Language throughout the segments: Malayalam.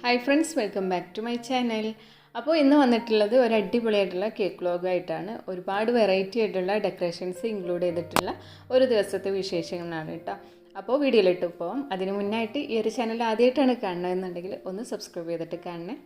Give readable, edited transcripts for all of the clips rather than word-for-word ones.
Hi friends, welcome back to my channel. അപ്പോൾ ഇന്ന് വന്നിട്ടുള്ളത് ഒരു അടിപൊളിയായിട്ടുള്ള കേക്ക് വ്ലോഗായിട്ടാണ്. ഒരുപാട് വെറൈറ്റി ആയിട്ടുള്ള ഡെക്കറേഷൻസ് ഇൻക്ലൂഡ് ചെയ്തിട്ടുള്ള ഒരു ദിവസത്തെ വിശേഷങ്ങളാണ് കേട്ടോ. അപ്പോൾ വീഡിയോയിലിട്ട് പോകാം. അതിന് മുന്നായിട്ട് ഈ ഒരു ചാനൽ ആദ്യമായിട്ടാണ് കാണുന്നതെന്നുണ്ടെങ്കിൽ ഒന്ന് സബ്സ്ക്രൈബ് ചെയ്തിട്ട് കാണണേ.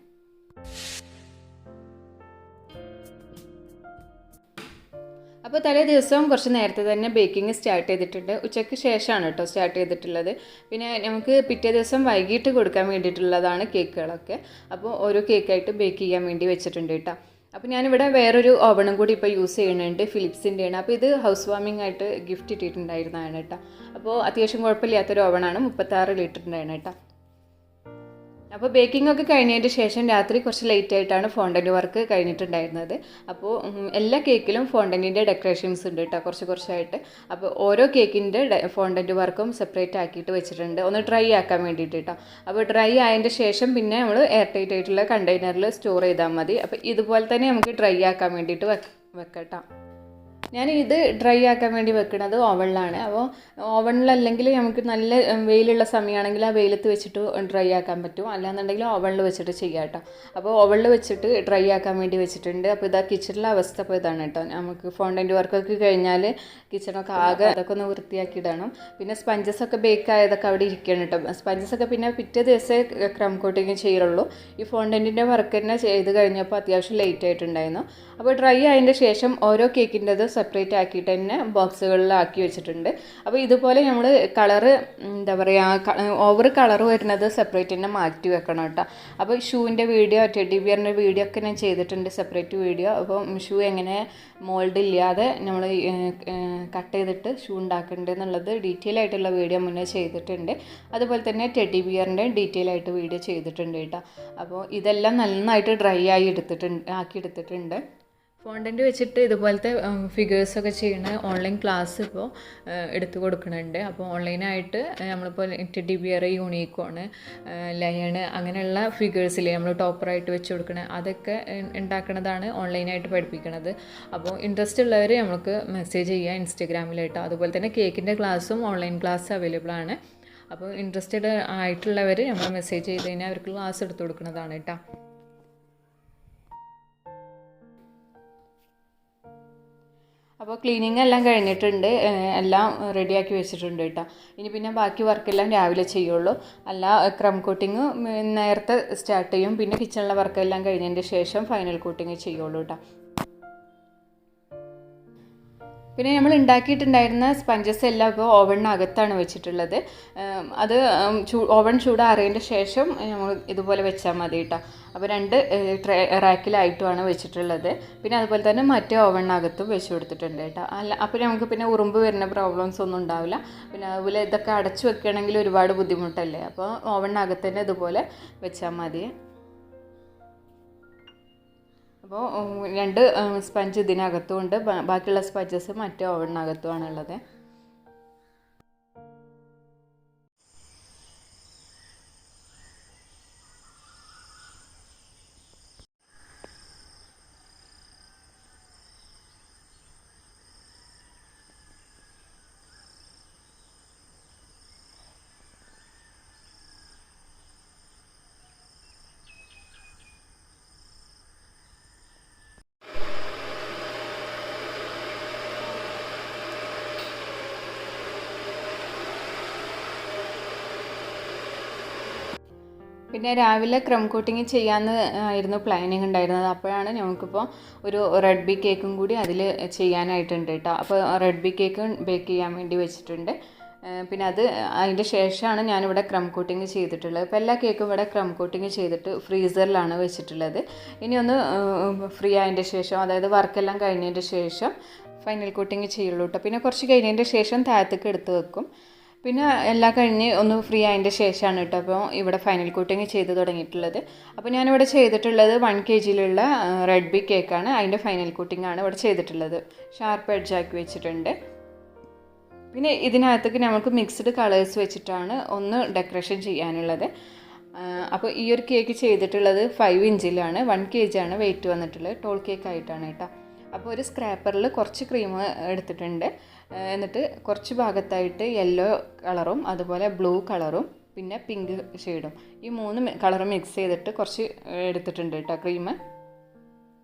അപ്പോൾ തലേ ദിവസം കുറച്ച് നേരത്തെ തന്നെ ബേക്കിംഗ് സ്റ്റാർട്ട് ചെയ്തിട്ടുണ്ട്. ഉച്ചയ്ക്ക് ശേഷമാണ് കേട്ടോ സ്റ്റാർട്ട് ചെയ്തിട്ടുള്ളത്. പിന്നെ നമുക്ക് പിറ്റേ ദിവസം വൈകിട്ട് കൊടുക്കാൻ വേണ്ടിയിട്ടുള്ളതാണ് കേക്കുകളൊക്കെ. അപ്പോൾ ഓരോ കേക്കായിട്ട് ബേക്ക് ചെയ്യാൻ വേണ്ടി വെച്ചിട്ടുണ്ട് കേട്ടോ. അപ്പോൾ ഞാനിവിടെ വേറൊരു ഓവണും കൂടി ഇപ്പോൾ യൂസ് ചെയ്യുന്നുണ്ട്, ഫിലിപ്സിൻ്റെയാണ്. അപ്പോൾ ഇത് ഹൗസ് വാമിംഗ് ആയിട്ട് ഗിഫ്റ്റ് ഇട്ടിട്ടുണ്ടായിരുന്നതാണ് കേട്ടോ. അപ്പോൾ അത്യാവശ്യം കുഴപ്പമില്ലാത്തൊരു ഓവണാണ്, 36 ലിറ്ററിൻ്റെയാണ് കേട്ടോ. അപ്പോൾ ബേക്കിംഗ് ഒക്കെ കഴിഞ്ഞതിന് ശേഷം രാത്രി കുറച്ച് ലേറ്റ് ആയിട്ടാണ് ഫോണ്ടൻറ്റ് വർക്ക് കഴിഞ്ഞിട്ടുണ്ടായിരുന്നത്. അപ്പോൾ എല്ലാ കേക്കിലും ഫോണ്ടൻറ്റിൻ്റെ ഡെക്കറേഷൻസ് ഉണ്ട് കേട്ടോ, കുറച്ചായിട്ട്. അപ്പോൾ ഓരോ കേക്കിൻ്റെ ഫോണ്ടൻറ്റ് വർക്കും സെപ്പറേറ്റ് ആക്കിയിട്ട് വെച്ചിട്ടുണ്ട്, ഒന്ന് ഡ്രൈ ആക്കാൻ വേണ്ടിയിട്ട് കേട്ടോ. അപ്പോൾ ഡ്രൈ ആയതിൻ്റെ ശേഷം പിന്നെ നമ്മൾ എയർ ടൈറ്റ് ആയിട്ടുള്ള കണ്ടെയ്നറിൽ സ്റ്റോർ ചെയ്താൽ മതി. അപ്പോൾ ഇതുപോലെ തന്നെ നമുക്ക് ഡ്രൈ ആക്കാൻ വേണ്ടിയിട്ട് വെക്കട്ടോ. ഞാൻ ഇത് ഡ്രൈ ആക്കാൻ വേണ്ടി വെക്കുന്നത് ഓവണിലാണ്. അപ്പോൾ ഓവണിലല്ലെങ്കിൽ നമുക്ക് നല്ല വെയിലുള്ള സമയമാണെങ്കിൽ ആ വെയിലത്ത് വെച്ചിട്ട് ഡ്രൈ ആക്കാൻ പറ്റും, അല്ലാന്നുണ്ടെങ്കിൽ ഓവണിൽ വെച്ചിട്ട് ചെയ്യാം കേട്ടോ. അപ്പോൾ ഓവണിൽ വെച്ചിട്ട് ഡ്രൈ ആക്കാൻ വേണ്ടി വെച്ചിട്ടുണ്ട്. അപ്പോൾ ഇതാ കിച്ചണിലെ അവസ്ഥ ഇപ്പോൾ ഇതാണ് കേട്ടോ. നമുക്ക് ഫോണ്ടൻറ്റ് വർക്കൊക്കെ കഴിഞ്ഞാൽ കിച്ചണൊക്കെ ആകെ അതൊക്കെ ഒന്ന് വൃത്തിയാക്കിയിടണം. പിന്നെ സ്പഞ്ചസൊക്കെ ബേക്ക് ആയതൊക്കെ അവിടെ ഇരിക്കണം കേട്ടോ. സ്പഞ്ചസൊക്കെ പിന്നെ പിറ്റേ ദിവസമേ ക്രം കോട്ടിങ് ചെയ്യുള്ളൂ. ഈ ഫോണ്ടൻറ്റിൻ്റെ വർക്ക് തന്നെ ചെയ്ത് കഴിഞ്ഞപ്പോൾ അത്യാവശ്യം ലേറ്റ് ആയിട്ടുണ്ടായിരുന്നു. അപ്പോൾ ഡ്രൈ ആയതിൻ്റെ ശേഷം ഓരോ കേക്കിൻ്റെത് സെപ്പറേറ്റ് ആക്കിയിട്ട് തന്നെ ബോക്സുകളിലാക്കി വെച്ചിട്ടുണ്ട്. അപ്പോൾ ഇതുപോലെ നമ്മൾ കളറ് എന്താ പറയുക, ഓവർ കളർ വരുന്നത് സെപ്പറേറ്റ് തന്നെ മാറ്റി വെക്കണം കേട്ടോ. അപ്പോൾ ഷൂവിൻ്റെ വീഡിയോ, ടെഡി ബിയറിൻ്റെ വീഡിയോ ഒക്കെ ഞാൻ ചെയ്തിട്ടുണ്ട്, സെപ്പറേറ്റ് വീഡിയോ. അപ്പോൾ ഷൂ എങ്ങനെ മോൾഡ് ഇല്ലാതെ നമ്മൾ കട്ട് ചെയ്തിട്ട് ഷൂ ഉണ്ടാക്കേണ്ടത് എന്നുള്ളത് ഡീറ്റെയിൽ ആയിട്ടുള്ള വീഡിയോ മുന്നേ ചെയ്തിട്ടുണ്ട്. അതുപോലെ തന്നെ ടെഡി ബിയറിൻ്റെ ഡീറ്റെയിൽ ആയിട്ട് വീഡിയോ ചെയ്തിട്ടുണ്ട് കേട്ടോ. അപ്പോൾ ഇതെല്ലാം നന്നായിട്ട് ഡ്രൈ ആക്കി എടുത്തിട്ടുണ്ട്. ഫോണ്ടൻറ്റ് വെച്ചിട്ട് ഇതുപോലത്തെ ഫിഗേഴ്സൊക്കെ ചെയ്യുന്ന ഓൺലൈൻ ക്ലാസ് ഇപ്പോൾ എടുത്തു കൊടുക്കുന്നുണ്ട്. അപ്പോൾ ഓൺലൈനായിട്ട് നമ്മളിപ്പോൾ ടെഡി ബിയർ, യൂണിക്കോണ്, ലയണ് അങ്ങനെയുള്ള ഫിഗേഴ്സിൽ നമ്മൾ ടോപ്പറായിട്ട് വെച്ച് കൊടുക്കണത് അതൊക്കെ ഉണ്ടാക്കുന്നതാണ് ഓൺലൈനായിട്ട് പഠിപ്പിക്കുന്നത്. അപ്പോൾ ഇൻട്രസ്റ്റ് ഉള്ളവർ നമുക്ക് മെസ്സേജ് ചെയ്യുക ഇൻസ്റ്റഗ്രാമിലായിട്ടോ. അതുപോലെ തന്നെ കേക്കിൻ്റെ ക്ലാസ്സും ഓൺലൈൻ ക്ലാസ് അവൈലബിൾ ആണ്. അപ്പോൾ ഇൻട്രസ്റ്റഡ് ആയിട്ടുള്ളവർ നമ്മൾ മെസ്സേജ് ചെയ്ത് കഴിഞ്ഞാൽ അവർക്ക് ക്ലാസ് എടുത്തു കൊടുക്കുന്നതാണ് കേട്ടോ. അപ്പോൾ ക്ലീനിങ് എല്ലാം കഴിഞ്ഞിട്ടുണ്ട്, എല്ലാം റെഡിയാക്കി വെച്ചിട്ടുണ്ട് കേട്ടോ. ഇനി പിന്നെ ബാക്കി വർക്കെല്ലാം രാവിലെ ചെയ്യുള്ളൂ. അല്ല ക്രം കോട്ടിങ് നേരത്തെ സ്റ്റാർട്ട് ചെയ്യും. പിന്നെ കിച്ചണിലെ വർക്കെല്ലാം കഴിഞ്ഞതിൻ്റെ ശേഷം ഫൈനൽ കോട്ടിങ് ചെയ്യുള്ളൂ കേട്ടോ. പിന്നെ നമ്മൾ ഉണ്ടാക്കിയിട്ടുണ്ടായിരുന്ന സ്പഞ്ചസ് എല്ലാം ഇപ്പോൾ ഓവണിനകത്താണ് വെച്ചിട്ടുള്ളത്. അത് ഓവൺ ചൂടാറിയതിൻ്റെ ശേഷം നമ്മൾ ഇതുപോലെ വെച്ചാൽ മതി കേട്ടോ. അപ്പോൾ 2 റാക്കിലായിട്ടുമാണ് വെച്ചിട്ടുള്ളത്. പിന്നെ അതുപോലെ തന്നെ മറ്റേ ഓവണിനകത്തും വെച്ച് കൊടുത്തിട്ടുണ്ട് കേട്ടോ. അപ്പോൾ നമുക്ക് പിന്നെ ഉറുമ്പ് വരുന്ന പ്രോബ്ലംസ് ഒന്നും ഉണ്ടാവില്ല. പിന്നെ അതുപോലെ ഇതൊക്കെ അടച്ചു വെക്കുകയാണെങ്കിൽ ഒരുപാട് ബുദ്ധിമുട്ടല്ലേ. അപ്പോൾ ഓവണിനകത്ത് തന്നെ ഇതുപോലെ വെച്ചാൽ മതി. അപ്പോൾ 2 സ്പഞ്ച് ഇതിനകത്തും ഉണ്ട്, ബാക്കിയുള്ള സ്പഞ്ചസ് മറ്റേ ഓവണിനകത്തുമാണുള്ളത്. പിന്നെ രാവിലെ ക്രം കോട്ടിങ് ചെയ്യാമെന്ന് ആയിരുന്നു പ്ലാനിങ് ഉണ്ടായിരുന്നത്. അപ്പോഴാണ് നമുക്കിപ്പോൾ ഒരു റെഡ് ബി കേക്കും കൂടി അതിൽ ചെയ്യാനായിട്ടുണ്ട് കേട്ടോ. അപ്പോൾ റെഡ് ബി കേക്ക് ബേക്ക് ചെയ്യാൻ വേണ്ടി വെച്ചിട്ടുണ്ട്. പിന്നെ അതിൻ്റെ ശേഷമാണ് ഞാനിവിടെ ക്രം കോട്ടിങ് ചെയ്തിട്ടുള്ളത്. ഇപ്പോൾ എല്ലാ കേക്കും ഇവിടെ ക്രം കോട്ടിങ് ചെയ്തിട്ട് ഫ്രീസറിലാണ് വെച്ചിട്ടുള്ളത്. ഇനി ഒന്ന് ഫ്രീ ആയതിൻ്റെ ശേഷം, അതായത് വർക്കെല്ലാം കഴിഞ്ഞതിൻ്റെ ശേഷം ഫൈനൽ കോട്ടിങ് ചെയ്യുള്ളൂ കേട്ടോ. പിന്നെ കുറച്ച് കഴിഞ്ഞതിൻ്റെ ശേഷം താഴത്തേക്ക് എടുത്ത് വെക്കും. പിന്നെ എല്ലാം കഴിഞ്ഞ് ഒന്ന് ഫ്രീ ആയതിൻ്റെ ശേഷമാണ് കേട്ടോ അപ്പോൾ ഇവിടെ ഫൈനൽ കോട്ടിങ് ചെയ്ത് തുടങ്ങിയിട്ടുള്ളത്. അപ്പോൾ ഞാനിവിടെ ചെയ്തിട്ടുള്ളത് 1 kg റെഡ് ബി കേക്കാണ്. അതിൻ്റെ ഫൈനൽ കോട്ടിംഗ് ആണ് ഇവിടെ ചെയ്തിട്ടുള്ളത്. ഷാർപ്പ് എഡ്ജാക്കി വെച്ചിട്ടുണ്ട്. പിന്നെ ഇതിനകത്തേക്ക് നമുക്ക് മിക്സ്ഡ് കളേഴ്സ് വെച്ചിട്ടാണ് ഒന്ന് ഡെക്കറേഷൻ ചെയ്യാനുള്ളത്. അപ്പോൾ ഈ ഒരു കേക്ക് ചെയ്തിട്ടുള്ളത് 5 ഇഞ്ചിലാണ്. 1 kg ആണ് വെയിറ്റ് വന്നിട്ടുള്ളത്. ടോൾ കേക്ക് ആയിട്ടാണ് കേട്ടോ. അപ്പോൾ ഒരു സ്ക്രാപ്പറിൽ കുറച്ച് ക്രീം എടുത്തിട്ടുണ്ട്. എന്നിട്ട് കുറച്ച് ഭാഗത്തായിട്ട് യെല്ലോ കളറും അതുപോലെ ബ്ലൂ കളറും പിന്നെ പിങ്ക് ഷെയ്ഡും. ഈ 3 കളർ മിക്സ് ചെയ്തിട്ട് കുറച്ച് എടുത്തിട്ടുണ്ട് കേട്ടോ ക്രീം.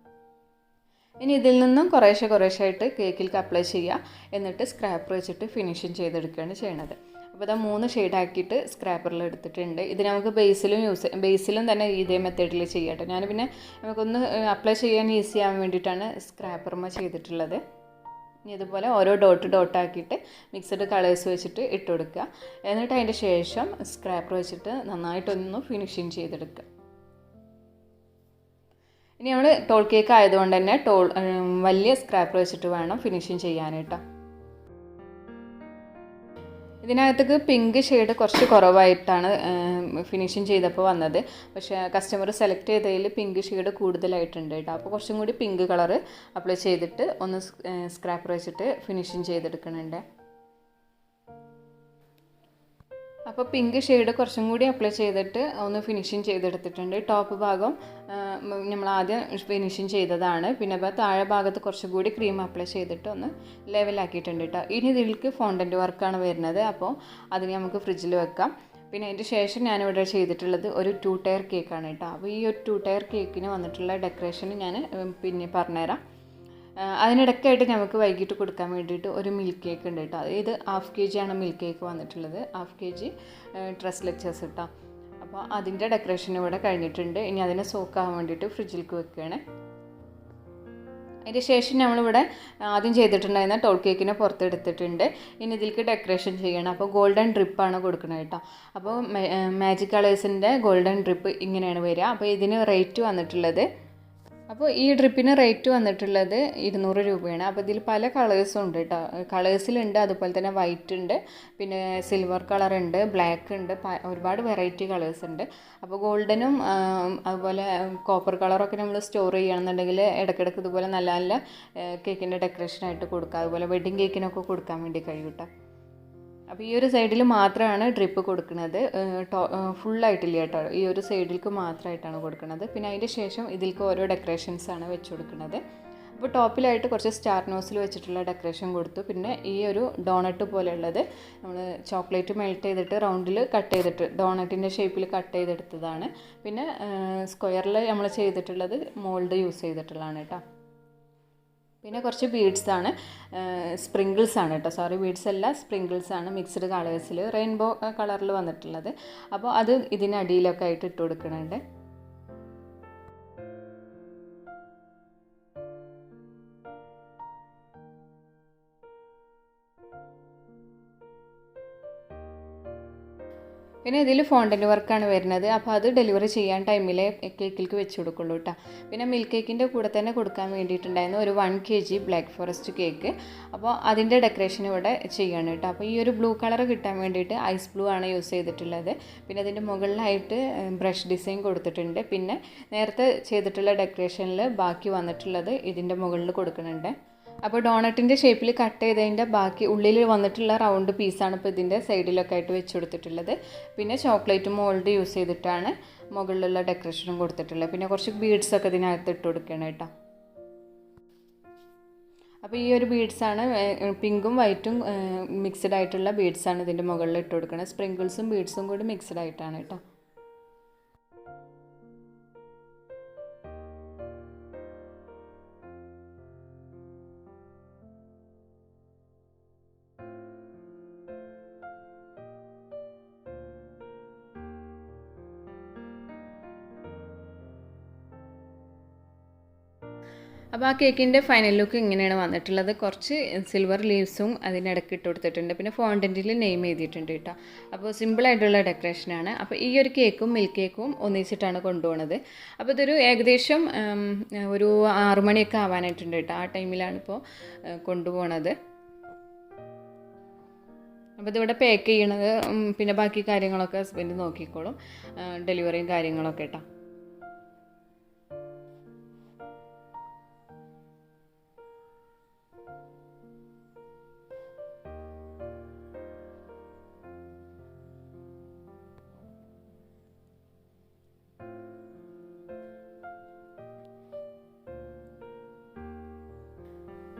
ഇനി ഇതിൽ നിന്നും കുറേശ്ശെ ആയിട്ട് കേക്കിലേക്ക് അപ്ലൈ ചെയ്യുക. എന്നിട്ട് സ്ക്രാപ്പർ വെച്ചിട്ട് ഫിനിഷിങ് ചെയ്തെടുക്കുകയാണ് ചെയ്യണത്. അപ്പോൾ ഇതാ 3 ഷെയ്ഡാക്കിയിട്ട് സ്ക്രാപ്പറിൽ എടുത്തിട്ടുണ്ട്. ഇത് നമുക്ക് ബേസിലും തന്നെ ഇതേ മെത്തേഡിൽ ചെയ്യാം കേട്ടോ. ഞാൻ പിന്നെ നമുക്കൊന്ന് അപ്ലൈ ചെയ്യാൻ ഈസി ആവാൻ വേണ്ടിയിട്ടാണ് സ്ക്രാപ്പർമ ചെയ്തിട്ടുള്ളത്. ഇനി ഇതുപോലെ ഓരോ ഡോട്ടാക്കിയിട്ട് മിക്സഡ് കളേഴ്സ് വെച്ചിട്ട് ഇട്ട് കൊടുക്കുക. എന്നിട്ട് അതിൻ്റെ ശേഷം സ്ക്രാപ്പർ വെച്ചിട്ട് നന്നായിട്ടൊന്ന് ഫിനിഷിങ് ചെയ്തെടുക്കുക. ഇനി നമ്മൾ ടോൾ കേക്ക് ആയതുകൊണ്ട് തന്നെ വലിയ സ്ക്രാപ്പർ വെച്ചിട്ട് വേണം ഫിനിഷിങ് ചെയ്യാനായിട്ട്. ഇതിനകത്തേക്ക് പിങ്ക് ഷെയ്ഡ് കുറച്ച് കുറവായിട്ടാണ് ഫിനിഷിങ് ചെയ്തപ്പോൾ വന്നത്. പക്ഷേ കസ്റ്റമർ സെലക്ട് ചെയ്തതിൽ പിങ്ക് ഷെയ്ഡ് കൂടുതലായിട്ടുണ്ട് കേട്ടോ. അപ്പോൾ കുറച്ചും കൂടി പിങ്ക് കളർ അപ്ലൈ ചെയ്തിട്ട് ഒന്ന് സ്ക്രാപ്പർ വെച്ചിട്ട് ഫിനിഷിങ് ചെയ്തെടുക്കുന്നുണ്ട്. അപ്പോൾ പിങ്ക് ഷെയ്ഡ് കുറച്ചും കൂടി അപ്ലൈ ചെയ്തിട്ട് ഒന്ന് ഫിനിഷിങ് ചെയ്തെടുത്തിട്ടുണ്ട്. ടോപ്പ് ഭാഗം നമ്മൾ ആദ്യം ഫിനിഷിങ് ചെയ്തതാണ്. പിന്നെ അപ്പോൾ താഴെ ഭാഗത്ത് കുറച്ചും കൂടി ക്രീം അപ്ലൈ ചെയ്തിട്ട് ഒന്ന് ലെവലാക്കിയിട്ടുണ്ട് കേട്ടോ. ഇനി ഇതിലേക്ക് ഫോണ്ടൻറ്റ് വർക്കാണ് വരുന്നത്. അപ്പോൾ അതിന് നമുക്ക് ഫ്രിഡ്ജിൽ വെക്കാം. പിന്നെ അതിൻ്റെ ശേഷം ഞാനിവിടെ ചെയ്തിട്ടുള്ളത് ഒരു 2 ടയർ കേക്കാണ് കേട്ടോ. അപ്പോൾ ഈ ഒരു 2 ടയർ കേക്കിന് വന്നിട്ടുള്ള ഡെക്കറേഷൻ ഞാൻ പിന്നെ പറഞ്ഞുതരാം. അതിനിടയ്ക്കായിട്ട് നമുക്ക് വൈകിട്ട് കൊടുക്കാൻ വേണ്ടിയിട്ട് ഒരു മിൽക്ക് കേക്ക് ഉണ്ട് കേട്ടോ. ഇത് 1/2 kg ആണ് മിൽക്ക് കേക്ക് വന്നിട്ടുള്ളത്. 1/2 kg ഡ്രസ് ലെക്ചേഴ്സ് കേട്ടോ. അപ്പോൾ അതിൻ്റെ ഡെക്കറേഷൻ ഇവിടെ കഴിഞ്ഞിട്ടുണ്ട്. ഇനി അതിനെ സോക്കാകാൻ വേണ്ടിയിട്ട് ഫ്രിഡ്ജിലേക്ക് വെക്കുകയാണ്. അതിൻ്റെ ശേഷം നമ്മളിവിടെ ആദ്യം ചെയ്തിട്ടുണ്ടായിരുന്ന ടോൾ കേക്കിനെ പുറത്തെടുത്തിട്ടുണ്ട്. ഇനി ഇതിലേക്ക് ഡെക്കറേഷൻ ചെയ്യണം. അപ്പോൾ ഗോൾഡൻ ഡ്രിപ്പാണ് കൊടുക്കുന്നത് കേട്ടോ. അപ്പോൾ മാജിക് കളേഴ്സിൻ്റെ ഗോൾഡൻ ഡ്രിപ്പ് ഇങ്ങനെയാണ് വരിക. അപ്പോൾ ഇതിന് റേറ്റ് വന്നിട്ടുള്ളത്, അപ്പോൾ ഈ ഡ്രിപ്പിന് റേറ്റ് വന്നിട്ടുള്ളത് 200 രൂപയാണ്. അപ്പോൾ ഇതിൽ പല കളേഴ്സും ഉണ്ട് കേട്ടോ. കളേഴ്സിലുണ്ട്, അതുപോലെ തന്നെ വൈറ്റ് ഉണ്ട്, പിന്നെ സിൽവർ കളർ ഉണ്ട്, ബ്ലാക്ക് ഉണ്ട്, ഒരുപാട് വെറൈറ്റി കളേഴ്സ് ഉണ്ട്. അപ്പോൾ ഗോൾഡനും അതുപോലെ കോപ്പർ കളറൊക്കെ നമ്മൾ സ്റ്റോർ ചെയ്യണമെന്നുണ്ടെങ്കിൽ ഇടയ്ക്കിടയ്ക്ക് ഇതുപോലെ നല്ല നല്ല കേക്കിൻ്റെ ഡെക്കറേഷനായിട്ട് കൊടുക്കുക. അതുപോലെ വെഡ്ഡിങ് കേക്കിനൊക്കെ കൊടുക്കാൻ വേണ്ടി കഴിയും കേട്ടോ. അപ്പോൾ ഈ ഒരു സൈഡിൽ മാത്രമാണ് ഡ്രിപ്പ് കൊടുക്കുന്നത്, ഫുള്ളായിട്ടില്ല കേട്ടോ. ഈ ഒരു സൈഡിലേക്ക് മാത്രമായിട്ടാണ് കൊടുക്കുന്നത്. പിന്നെ അതിൻ്റെ ശേഷം ഇതിലേക്ക് ഓരോ ഡെക്കറേഷൻസാണ് വെച്ച് കൊടുക്കുന്നത്. അപ്പോൾ ടോപ്പിലായിട്ട് കുറച്ച് സ്റ്റാർ നോസിൽ വെച്ചിട്ടുള്ള ഡെക്കറേഷൻ കൊടുത്തു. പിന്നെ ഈ ഒരു ഡോണട്ട് പോലെയുള്ളത് നമ്മൾ ചോക്ലേറ്റ് മെൽറ്റ് ചെയ്തിട്ട് റൗണ്ടിൽ കട്ട് ചെയ്തിട്ട് ഡോണറ്റിൻ്റെ ഷേപ്പിൽ കട്ട് ചെയ്തെടുത്തതാണ്. പിന്നെ സ്ക്വയറിൽ നമ്മൾ ചെയ്തിട്ടുള്ളത് മോൾഡ് യൂസ് ചെയ്തിട്ടുള്ളതാണ് കേട്ടോ. പിന്നെ കുറച്ച് ബീഡ്സാണ്, സ്പ്രിങ്കിൾസാണ് കേട്ടോ. സോറി, ബീഡ്സ് അല്ല, സ്പ്രിങ്കിൾസാണ് മിക്സ്ഡ് കളേഴ്സിൽ റെയിൻബോ കളറിൽ വന്നിട്ടുള്ളത്. അപ്പോൾ അത് ഇതിനടിയിലൊക്കെ ആയിട്ട് ഇട്ട് കൊടുക്കുന്നുണ്ട്. പിന്നെ ഇതിൽ ഫോണ്ടൻറ്റ് വർക്കാണ് വരുന്നത്. അപ്പോൾ അത് ഡെലിവറി ചെയ്യാൻ ടൈമിൽ കേക്കിലേക്ക് വെച്ച് കൊടുക്കുള്ളൂ കേട്ടോ. പിന്നെ മിൽക്ക് കേക്കിൻ്റെ കൂടെ തന്നെ കൊടുക്കാൻ വേണ്ടിയിട്ടുണ്ടായിരുന്നു ഒരു 1 kg ബ്ലാക്ക് ഫോറസ്റ്റ് കേക്ക്. അപ്പോൾ അതിൻ്റെ ഡെക്കറേഷൻ ഇവിടെ ചെയ്യണം കേട്ടോ. അപ്പോൾ ഈ ഒരു ബ്ലൂ കളർ കിട്ടാൻ വേണ്ടിയിട്ട് ഐസ് ബ്ലൂ ആണ് യൂസ് ചെയ്തിട്ടുള്ളത്. പിന്നെ അതിൻ്റെ മുകളിലായിട്ട് ബ്രഷ് ഡിസൈൻ കൊടുത്തിട്ടുണ്ട്. പിന്നെ നേരത്തെ ചെയ്തിട്ടുള്ള ഡെക്കറേഷനിൽ ബാക്കി വന്നിട്ടുള്ളത് ഇതിൻ്റെ മുകളിൽ കൊടുക്കുന്നുണ്ട്. അപ്പോൾ ഡോണറ്റിൻ്റെ ഷേപ്പിൽ കട്ട് ചെയ്തതിൻ്റെ ബാക്കി ഉള്ളിൽ വന്നിട്ടുള്ള റൗണ്ട് പീസാണ് ഇപ്പോൾ ഇതിൻ്റെ സൈഡിലൊക്കെ ആയിട്ട് വെച്ച് കൊടുത്തിട്ടുള്ളത്. പിന്നെ ചോക്ലേറ്റ് മോൾഡ് യൂസ് ചെയ്തിട്ടാണ് മുകളിലുള്ള ഡെക്കറേഷനും കൊടുത്തിട്ടുള്ളത്. പിന്നെ കുറച്ച് ബീഡ്സൊക്കെ ഇതിനകത്ത് ഇട്ട് കൊടുക്കണം കേട്ടോ. അപ്പോൾ ഈ ഒരു ബീഡ്സാണ്, പിങ്കും വൈറ്റും മിക്സ്ഡ് ആയിട്ടുള്ള ബീഡ്സാണ് ഇതിൻ്റെ മുകളിൽ ഇട്ട് കൊടുക്കുന്നത്. സ്പ്രിങ്കിൾസും ബീഡ്സും കൂടി മിക്സ്ഡ് ആയിട്ടാണ് കേട്ടോ. അപ്പോൾ ആ കേക്കിൻ്റെ ഫൈനൽ ലുക്ക് ഇങ്ങനെയാണ് വന്നിട്ടുള്ളത്. കുറച്ച് സിൽവർ ലീവ്സും അതിനിടയ്ക്ക് ഇട്ട് കൊടുത്തിട്ടുണ്ട്. പിന്നെ ഫോണ്ടൻറ്റിൽ നെയിം എഴുതിയിട്ടുണ്ട് കേട്ടോ. അപ്പോൾ സിമ്പിളായിട്ടുള്ള ഡെക്കറേഷനാണ്. അപ്പോൾ ഈ ഒരു കേക്കും മിൽക്ക് കേക്കും ഒന്നിച്ചിട്ടാണ് കൊണ്ടുപോകുന്നത്. അപ്പോൾ ഇതൊരു ഏകദേശം ഒരു 6 മണിയൊക്കെ ആവാനായിട്ടുണ്ട് കേട്ടോ. ആ ടൈമിലാണ് ഇപ്പോൾ കൊണ്ടുപോകണത്. അപ്പോൾ ഇതിവിടെ പാക്ക് ചെയ്യണത് പിന്നെ ബാക്കി കാര്യങ്ങളൊക്കെ ഹസ്ബൻഡ് നോക്കിക്കോളും, ഡെലിവറിയും കാര്യങ്ങളൊക്കെ കേട്ടോ.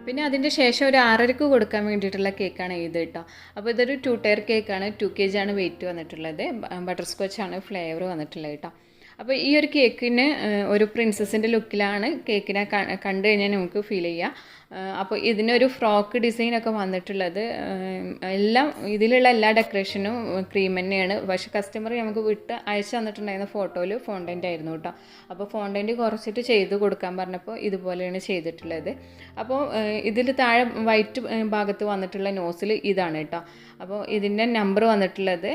പിന്നെ അതിൻ്റെ ശേഷം ഒരു 6:30ക്ക് കൊടുക്കാൻ വേണ്ടിയിട്ടുള്ള കേക്കാണ് ഇത് കേട്ടോ. അപ്പോൾ ഇതൊരു 2 ടയർ കേക്കാണ്. 2 kg ആണ് വെയിറ്റ് വന്നിട്ടുള്ളത്. ബട്ടർ സ്കോച്ചാണ് ഫ്ലേവർ വന്നിട്ടുള്ളത് കേട്ടോ. അപ്പോൾ ഈ ഒരു കേക്കിന് ഒരു പ്രിൻസസിൻ്റെ ലുക്കിലാണ് കേക്കിനെ കണ്ടു കഴിഞ്ഞാൽ നമുക്ക് ഫീൽ ചെയ്യുക. അപ്പോൾ ഇതിനൊരു ഫ്രോക്ക് ഡിസൈനൊക്കെ വന്നിട്ടുള്ളത്. എല്ലാം ഇതിലുള്ള എല്ലാ ഡെക്കറേഷനും ക്രീം തന്നെയാണ്. പക്ഷേ കസ്റ്റമർ നമുക്ക് വിട്ട് അയച്ചു തന്നിട്ടുണ്ടായിരുന്ന ഫോട്ടോയിൽ ഫോണ്ടൻ്റ് ആയിരുന്നു കേട്ടോ. അപ്പോൾ ഫോണ്ടൻ്റ് കുറച്ചിട്ട് ചെയ്ത് കൊടുക്കാൻ പറഞ്ഞപ്പോൾ ഇതുപോലെയാണ് ചെയ്തിട്ടുള്ളത്. അപ്പോൾ ഇതിൽ താഴെ വൈറ്റ് ഭാഗത്ത് വന്നിട്ടുള്ള നോസിൽ ഇതാണ് കേട്ടോ. അപ്പോൾ ഇതിൻ്റെ നമ്പർ വന്നിട്ടുള്ളത്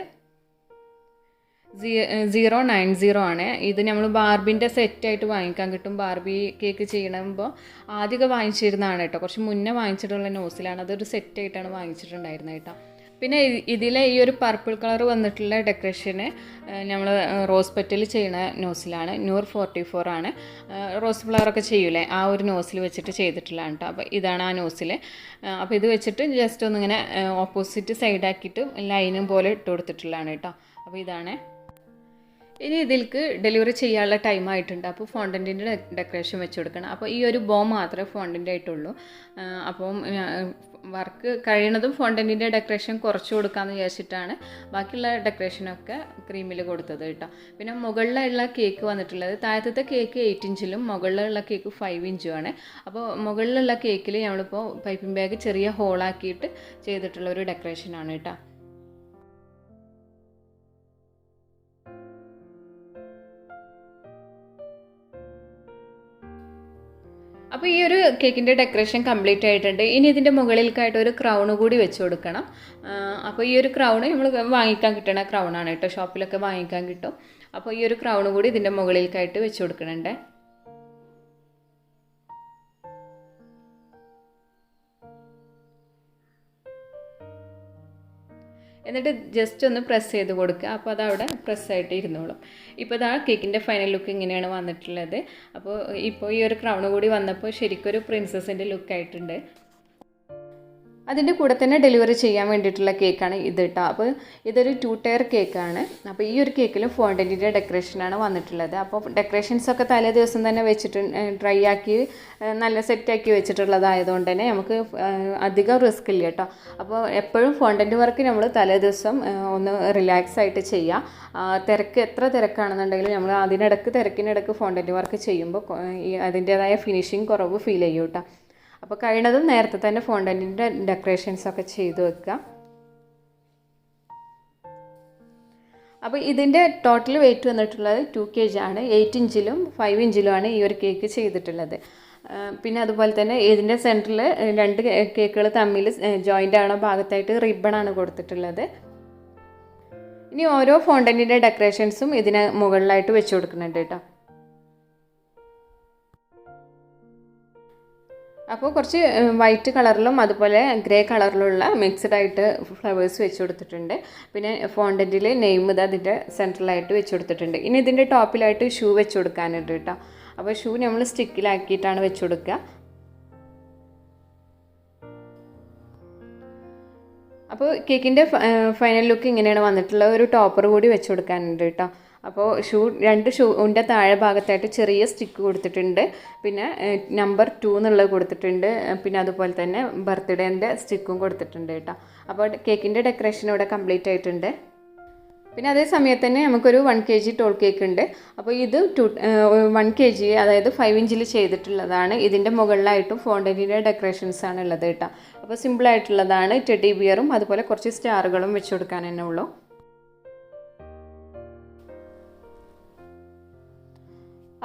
090 ആണ്. ഇത് നമ്മൾ ബാർബിൻ്റെ സെറ്റായിട്ട് വാങ്ങിക്കാൻ കിട്ടും. ബാർബി കേക്ക് ചെയ്യണമ്പോൾ ആദ്യമൊക്കെ വാങ്ങിച്ചിരുന്നതാണ് കേട്ടോ. കുറച്ച് മുന്നേ വാങ്ങിച്ചിട്ടുള്ള നോസിലാണ്. അതൊരു സെറ്റായിട്ടാണ് വാങ്ങിച്ചിട്ടുണ്ടായിരുന്നത് കേട്ടോ. പിന്നെ ഇതിലെ ഈ ഒരു പർപ്പിൾ കളർ വന്നിട്ടുള്ള ഡെക്കറേഷന് നമ്മൾ റോസ് പെറ്റൽ ചെയ്യണ നോസിലാണ്. 144 ആണ്. റോസ് ഫ്ലവറൊക്കെ ചെയ്യൂലേ, ആ ഒരു നോസിൽ വെച്ചിട്ട് ചെയ്തിട്ടുള്ളതാണ് കേട്ടോ. അപ്പോൾ ഇതാണ് ആ നോസിൽ. അപ്പോൾ ഇത് വെച്ചിട്ട് ജസ്റ്റ് ഒന്നിങ്ങനെ ഓപ്പോസിറ്റ് സൈഡാക്കിയിട്ട് ലൈനും പോലെ ഇട്ട് കൊടുത്തിട്ടുള്ളതാണ് കേട്ടോ. അപ്പോൾ ഇതാണ്. ഇനി ഇതിലേക്ക് ഡെലിവറി ചെയ്യാനുള്ള ടൈം ആയിട്ടുണ്ട്. അപ്പോൾ ഫോണ്ടൻറ്റിൻ്റെ ഡെക്കറേഷൻ വെച്ച് കൊടുക്കണം. അപ്പോൾ ഈ ഒരു ബോ മാത്രമേ ഫോണ്ടൻ്റ് ആയിട്ടുള്ളൂ. അപ്പം വർക്ക് കഴിയണതും ഫോണ്ടൻറ്റിൻ്റെ ഡെക്കറേഷൻ കുറച്ച് കൊടുക്കാമെന്ന് വിചാരിച്ചിട്ടാണ് ബാക്കിയുള്ള ഡെക്കറേഷനൊക്കെ ക്രീമിൽ കൊടുത്തത് കേട്ടോ. പിന്നെ മുകളിലുള്ള കേക്ക് വന്നിട്ടുള്ളത്, താഴത്തെ കേക്ക് 8 ഇഞ്ചിലും മുകളിലുള്ള കേക്ക് 5 ഇഞ്ചും ആണ്. അപ്പോൾ മുകളിലുള്ള കേക്കിൽ നമ്മളിപ്പോൾ പൈപ്പിംഗ് ബാഗ് ചെറിയ ഹോളാക്കിയിട്ട് ചെയ്തിട്ടുള്ള ഒരു ഡെക്കറേഷനാണ് കേട്ടോ. അപ്പോൾ ഈ ഒരു കേക്കിൻ്റെ ഡെക്കറേഷൻ കംപ്ലീറ്റ് ആയിട്ടുണ്ട്. ഇനി ഇതിൻ്റെ മുകളിലേക്കായിട്ട് ഒരു ക്രൗണ് കൂടി വെച്ച് കൊടുക്കണം. അപ്പോൾ ഈ ഒരു ക്രൗണ് നമ്മൾ വാങ്ങിക്കാൻ കിട്ടുന്ന ക്രൗണാണ് കേട്ടോ. ഷോപ്പിലൊക്കെ വാങ്ങിക്കാൻ കിട്ടും. അപ്പോൾ ഈ ഒരു ക്രൗണ് കൂടി ഇതിൻ്റെ മുകളിലേക്കായിട്ട് വെച്ച് കൊടുക്കണുണ്ട്. എന്നിട്ട് ജസ്റ്റ് ഒന്ന് പ്രസ് ചെയ്ത് കൊടുക്കുക. അപ്പോൾ അതവിടെ പ്രസ്സായിട്ട് ഇരുന്നോളും. ഇപ്പോൾ ഇതാ കേക്കിൻ്റെ ഫൈനൽ ലുക്ക് ഇങ്ങനെയാണ് വന്നിട്ടുള്ളത്. അപ്പോൾ ഇപ്പോൾ ഈ ഒരു ക്രൗൺ കൂടി വന്നപ്പോൾ ശരിക്കൊരു പ്രിൻസസിൻ്റെ ലുക്കായിട്ടുണ്ട്. അതിൻ്റെ കൂടെ തന്നെ ഡെലിവറി ചെയ്യാൻ വേണ്ടിയിട്ടുള്ള കേക്കാണ് ഇത് കേട്ടോ. അപ്പോൾ ഇതൊരു 2 ടയർ കേക്കാണ്. അപ്പോൾ ഈ ഒരു കേക്കിലും ഫോണ്ടൻറ്റിൻ്റെ ഡെക്കറേഷനാണ് വന്നിട്ടുള്ളത്. അപ്പോൾ ഡെക്കറേഷൻസൊക്കെ തലേ ദിവസം തന്നെ വെച്ചിട്ട് ഡ്രൈ ആക്കി നല്ല സെറ്റാക്കി വെച്ചിട്ടുള്ളതായതുകൊണ്ട് തന്നെ നമുക്ക് അധികം റിസ്ക് ഇല്ല കേട്ടോ. അപ്പോൾ എപ്പോഴും ഫോണ്ടൻറ്റ് വർക്ക് നമ്മൾ തലേ ദിവസം ഒന്ന് റിലാക്സ് ആയിട്ട് ചെയ്യാം. എത്ര തിരക്കാണെന്നുണ്ടെങ്കിലും നമ്മൾ തിരക്കിനിടക്ക് ഫോണ്ടൻറ്റ് വർക്ക് ചെയ്യുമ്പോൾ അതിൻ്റേതായ ഫിനിഷിങ് കുറവ് ഫീൽ ചെയ്യും കേട്ടോ. അപ്പോൾ കഴിയുന്നതും നേരത്തെ തന്നെ ഫോണ്ടൻറ്റിൻ്റെ ഡെക്കറേഷൻസൊക്കെ ചെയ്ത് വെക്കുക. അപ്പോൾ ഇതിൻ്റെ ടോട്ടൽ വെയിറ്റ് വന്നിട്ടുള്ളത് 2 kg ആണ്. 8 ഇഞ്ചിലും 5 ഇഞ്ചിലുമാണ് ഈ ഒരു കേക്ക് ചെയ്തിട്ടുള്ളത്. പിന്നെ അതുപോലെ തന്നെ ഇതിൻ്റെ സെൻറ്ററിൽ 2 കേക്കുകൾ തമ്മിൽ ജോയിൻ്റ് ആവണ ഭാഗത്തായിട്ട് റിബണാണ് കൊടുത്തിട്ടുള്ളത്. ഇനി ഓരോ ഫോണ്ടൻറ്റിൻ്റെ ഡെക്കറേഷൻസും ഇതിന് മുകളിലായിട്ട് വെച്ച് കൊടുക്കുന്നുണ്ട് കേട്ടോ. അപ്പോൾ കുറച്ച് വൈറ്റ് കളറിലും അതുപോലെ ഗ്രേ കളറിലുള്ള മിക്സ്ഡ് ആയിട്ട് ഫ്ലവേഴ്സ് വെച്ച് കൊടുത്തിട്ടുണ്ട്. പിന്നെ ഫോണ്ടൻറ്റിൽ നെയിം ഇത് അതിൻ്റെ സെൻട്രലായിട്ട് വെച്ച് കൊടുത്തിട്ടുണ്ട്. ഇനി ഇതിൻ്റെ ടോപ്പിലായിട്ട് ഷൂ വെച്ച് കൊടുക്കാനുണ്ട് കേട്ടോ. അപ്പോൾ ഷൂ നമ്മൾ സ്റ്റിക്കിലാക്കിയിട്ടാണ് വെച്ച് കൊടുക്കുക. അപ്പോൾ കേക്കിൻ്റെ ഫൈനൽ ലുക്ക് ഇങ്ങനെയാണ് വന്നിട്ടുള്ളത്. ഒരു ടോപ്പർ കൂടി വെച്ച് കൊടുക്കാനുണ്ട് കേട്ടോ. അപ്പോൾ 2 ഷൂവിൻ്റെ താഴെ ഭാഗത്തായിട്ട് ചെറിയ സ്റ്റിക്ക് കൊടുത്തിട്ടുണ്ട്. പിന്നെ നമ്പർ 2 എന്നുള്ളത് കൊടുത്തിട്ടുണ്ട്. പിന്നെ അതുപോലെ തന്നെ ബർത്ത്ഡേൻ്റെ സ്റ്റിക്കും കൊടുത്തിട്ടുണ്ട് കേട്ടോ. അപ്പോൾ കേക്കിൻ്റെ ഡെക്കറേഷൻ ഇവിടെ കംപ്ലീറ്റ് ആയിട്ടുണ്ട്. പിന്നെ അതേ സമയത്ത് തന്നെ നമുക്കൊരു 1 kg ടോൾ കേക്ക് ഉണ്ട്. അപ്പോൾ ഇത് 1 kg അതായത് 5 ഇഞ്ചിൽ ചെയ്തിട്ടുള്ളതാണ്. ഇതിൻ്റെ മുകളിലായിട്ടും ഫോണ്ടൻറ്റിൻ്റെ ഡെക്കറേഷൻസ് ആണ് ഉള്ളത് കേട്ടോ. അപ്പോൾ സിമ്പിളായിട്ടുള്ളതാണ്. ടെഡി ബിയറും അതുപോലെ കുറച്ച് സ്റ്റാറുകളും വെച്ച് കൊടുക്കാൻ തന്നെ ഉള്ളൂ.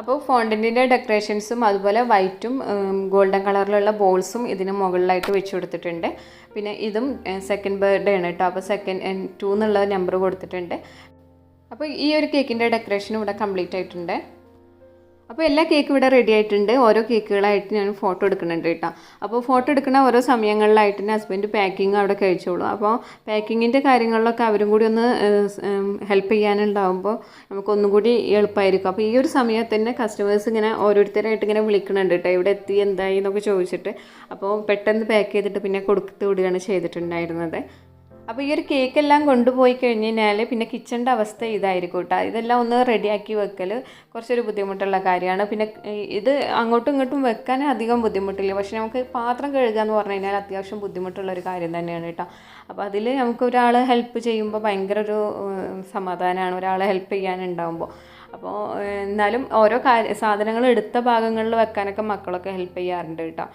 അപ്പോൾ ഫോണ്ടൻറ്റിൻ്റെ ഡെക്കറേഷൻസും അതുപോലെ വൈറ്റും ഗോൾഡൻ കളറിലുള്ള ബോൾസും ഇതിന് മുകളിലായിട്ട് വെച്ച് കൊടുത്തിട്ടുണ്ട്. പിന്നെ ഇതും സെക്കൻഡ് ബർത്ത്ഡേ ആണ് കേട്ടോ. അപ്പോൾ 2 എന്നുള്ള നമ്പർ കൊടുത്തിട്ടുണ്ട്. അപ്പോൾ ഈ ഒരു കേക്കിൻ്റെ ഡെക്കറേഷൻ ഇവിടെ കംപ്ലീറ്റ് ആയിട്ടുണ്ട്. അപ്പോൾ എല്ലാ കേക്കും ഇവിടെ റെഡി ആയിട്ടുണ്ട്. ഓരോ കേക്കുകളായിട്ട് ഞാൻ ഫോട്ടോ എടുക്കുന്നുണ്ട് കേട്ടോ. അപ്പോൾ ഫോട്ടോ എടുക്കുന്ന ഓരോ സമയങ്ങളിലായിട്ട് തന്നെ ഹസ്ബൻഡ് പാക്കിങ് അവിടെ കഴിച്ചോളൂ. അപ്പോൾ പാക്കിങ്ങിൻ്റെ കാര്യങ്ങളിലൊക്കെ അവരും കൂടി ഒന്ന് ഹെൽപ്പ് ചെയ്യാനുണ്ടാകുമ്പോൾ നമുക്കൊന്നും കൂടി എളുപ്പമായിരിക്കും. അപ്പോൾ ഈ ഒരു സമയത്ത് തന്നെ കസ്റ്റമേഴ്സ് ഇങ്ങനെ ഓരോരുത്തരായിട്ട് ഇങ്ങനെ വിളിക്കുന്നുണ്ട് കേട്ടോ. ഇവിടെ എത്തി എന്തായി എന്നൊക്കെ ചോദിച്ചിട്ട്. അപ്പോൾ പെട്ടെന്ന് പാക്ക് ചെയ്തിട്ട് പിന്നെ കൊടുത്ത് വിടുകയാണ് ചെയ്തിട്ടുണ്ടായിരുന്നത്. അപ്പോൾ ഈ ഒരു കേക്കെല്ലാം കൊണ്ടുപോയി കഴിഞ്ഞ് കഴിഞ്ഞാൽ പിന്നെ കിച്ചണിൻ്റെ അവസ്ഥ ഇതായിരിക്കും കേട്ടോ. ഇതെല്ലാം ഒന്ന് റെഡിയാക്കി വെക്കൽ കുറച്ചൊരു ബുദ്ധിമുട്ടുള്ള കാര്യമാണ്. പിന്നെ ഇത് അങ്ങോട്ടും ഇങ്ങോട്ടും വെക്കാൻ അധികം ബുദ്ധിമുട്ടില്ല. പക്ഷേ നമുക്ക് പാത്രം കഴുകുക എന്ന് പറഞ്ഞു കഴിഞ്ഞാൽ അത്യാവശ്യം ബുദ്ധിമുട്ടുള്ളൊരു കാര്യം തന്നെയാണ് കേട്ടോ. അപ്പോൾ അതിൽ നമുക്ക് ഒരാൾ ഹെൽപ്പ് ചെയ്യുമ്പോൾ ഭയങ്കര ഒരു സമാധാനമാണ്, ഒരാളെ ഹെൽപ്പ് ചെയ്യാനുണ്ടാകുമ്പോൾ. അപ്പോൾ എന്നാലും ഓരോ സാധനങ്ങൾ എടുത്ത ഭാഗങ്ങളിൽ വെക്കാനൊക്കെ മക്കളൊക്കെ ഹെൽപ്പ് ചെയ്യാറുണ്ട് കേട്ടോ.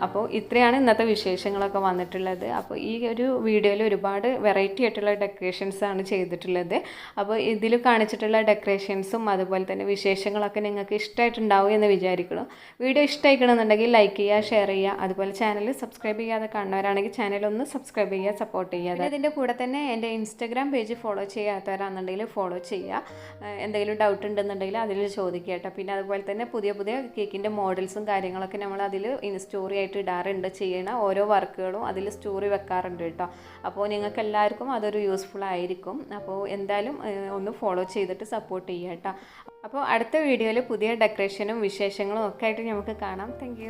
അപ്പോൾ ഇത്രയാണ് ഇന്നത്തെ വിശേഷങ്ങളൊക്കെ വന്നിട്ടുള്ളത്. അപ്പോൾ ഈ ഒരു വീഡിയോയിൽ ഒരുപാട് വെറൈറ്റി ആയിട്ടുള്ള ഡെക്കറേഷൻസാണ് ചെയ്തിട്ടുള്ളത്. അപ്പോൾ ഇതിൽ കാണിച്ചിട്ടുള്ള ഡെക്കറേഷൻസും അതുപോലെ തന്നെ വിശേഷങ്ങളൊക്കെ നിങ്ങൾക്ക് ഇഷ്ടമായിട്ടുണ്ടാവും എന്ന് വിചാരിക്കണം. വീഡിയോ ഇഷ്ടമായിക്കണമെന്നുണ്ടെങ്കിൽ ലൈക്ക് ചെയ്യുക, ഷെയർ ചെയ്യുക. അതുപോലെ ചാനൽ സബ്സ്ക്രൈബ് ചെയ്യാതെ കാണുന്നവരാണെങ്കിൽ ചാനലൊന്ന് സബ്സ്ക്രൈബ് ചെയ്യുക, സപ്പോർട്ട് ചെയ്യുക. അതിൻ്റെ കൂടെ തന്നെ എൻ്റെ ഇൻസ്റ്റാഗ്രാം പേജ് ഫോളോ ചെയ്യാത്തവരാണെന്നുണ്ടെങ്കിൽ ഫോളോ ചെയ്യുക. എന്തെങ്കിലും ഡൗട്ട് ഉണ്ടെന്നുണ്ടെങ്കിൽ അതിൽ ചോദിക്കുക കേട്ടോ. പിന്നെ അതുപോലെ തന്നെ പുതിയ പുതിയ കേക്കിൻ്റെ മോഡൽസും കാര്യങ്ങളൊക്കെ നമ്മൾ അതിൽ സ്റ്റോറി ആയിട്ട് ഇടാറുണ്ട്. ചെയ്യണ ഓരോ വർക്കുകളും അതിൽ സ്റ്റോറി വെക്കാറുണ്ട് കേട്ടോ. അപ്പോൾ നിങ്ങൾക്ക് എല്ലാവർക്കും അതൊരു യൂസ്ഫുൾ ആയിരിക്കും. അപ്പോൾ എന്തായാലും ഒന്ന് ഫോളോ ചെയ്തിട്ട് സപ്പോർട്ട് ചെയ്യുക കേട്ടോ. അപ്പോൾ അടുത്ത വീഡിയോയിൽ പുതിയ ഡെക്കറേഷനും വിശേഷങ്ങളും ഒക്കെ ആയിട്ട് നമുക്ക് കാണാം. താങ്ക്